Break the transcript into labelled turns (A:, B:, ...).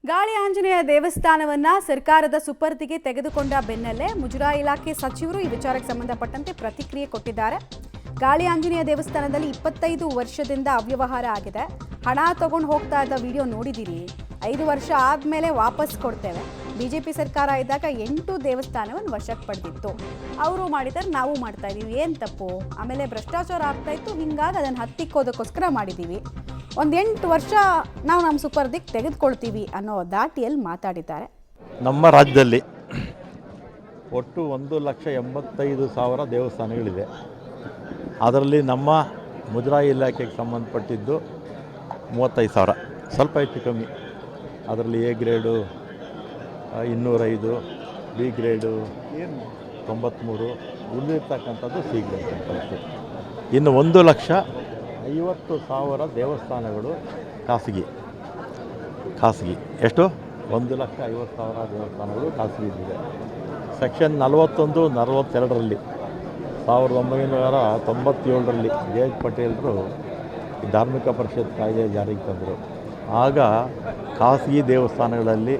A: ಗಾಳಿ ಆಂಜನೇಯ ದೇವಸ್ಥಾನವನ್ನ ಸರ್ಕಾರದ ಸುಪರ್ದಿಗೆ ತೆಗೆದುಕೊಂಡ ಬೆನ್ನಲ್ಲೇ ಮುಜರಾಯಿ ಇಲಾಖೆ ಸಚಿವರು ಈ ವಿಚಾರಕ್ಕೆ ಸಂಬಂಧಪಟ್ಟಂತೆ ಪ್ರತಿಕ್ರಿಯೆ ಕೊಟ್ಟಿದ್ದಾರೆ. ಗಾಳಿ ಆಂಜನೇಯ ದೇವಸ್ಥಾನದಲ್ಲಿ 25 ವರ್ಷದಿಂದ ಅವ್ಯವಹಾರ ಆಗಿದೆ. ಹಣ ತಗೊಂಡು ಹೋಗ್ತಾ ಇದ್ದ ವಿಡಿಯೋ ನೋಡಿದಿರಿ. 5 ವರ್ಷ ಆದಮೇಲೆ ವಾಪಸ್ ಕೊಡ್ತೇವೆ. ಬಿಜೆಪಿ ಸರ್ಕಾರ ಇದ್ದಾಗ 8 ದೇವಸ್ಥಾನವನ್ನು ವಶಕ್ಕೆ ಪಡೆದಿತ್ತು. ಅವರು ಮಾಡಿದ್ದಾರೆ, ನಾವು ಮಾಡ್ತಾ ಇದೀವಿ. ಏನು ತಪ್ಪು? ಆಮೇಲೆ ಭ್ರಷ್ಟಾಚಾರ ಆಗ್ತಾ ಇತ್ತು, ಹಿಂಗಾಗಿ ಅದನ್ನು ಹತ್ತಿಕ್ಕೋದಕ್ಕೋಸ್ಕರ ಮಾಡಿದ್ದೀವಿ. ಒಂದು 8 ವರ್ಷ ನಾವು ನಮ್ಮ ಸುಪರ್ದಿಗೆ ತೆಗೆದುಕೊಳ್ತೀವಿ ಅನ್ನೋ ದಾಟಿಯಲ್ಲಿ ಮಾತಾಡಿದ್ದಾರೆ.
B: ನಮ್ಮ ರಾಜ್ಯದಲ್ಲಿ ಒಟ್ಟು 1,85,000 ದೇವಸ್ಥಾನಗಳಿದೆ. ಅದರಲ್ಲಿ ನಮ್ಮ ಮುಜರಾಯಿ ಇಲಾಖೆಗೆ ಸಂಬಂಧಪಟ್ಟಿದ್ದು 35,000, ಸ್ವಲ್ಪ ಹೆಚ್ಚು ಕಮ್ಮಿ. ಅದರಲ್ಲಿ ಎ ಗ್ರೇಡು 205, ಬಿ ಗ್ರೇಡು 93, ಉಳಿದಿರ್ತಕ್ಕಂಥದ್ದು ಸಿ ಗ್ರೇಡ್ ಅಂತ. ಇನ್ನು 1,50,000 ದೇವಸ್ಥಾನಗಳು ಖಾಸಗಿ. ಎಷ್ಟು? 1,50,000 ದೇವಸ್ಥಾನಗಳು ಖಾಸಗಿ ಇದ್ದಿದೆ. ಸೆಕ್ಷನ್ 41, 42ರಲ್ಲಿ 1997ರಲ್ಲಿ ಜೆ ಎಚ್ ಪಟೇಲರು ಧಾರ್ಮಿಕ ಪರಿಷತ್ ಕಾಯ್ದೆ ಜಾರಿಗೆ ತಂದರು. ಆಗ ಖಾಸಗಿ ದೇವಸ್ಥಾನಗಳಲ್ಲಿ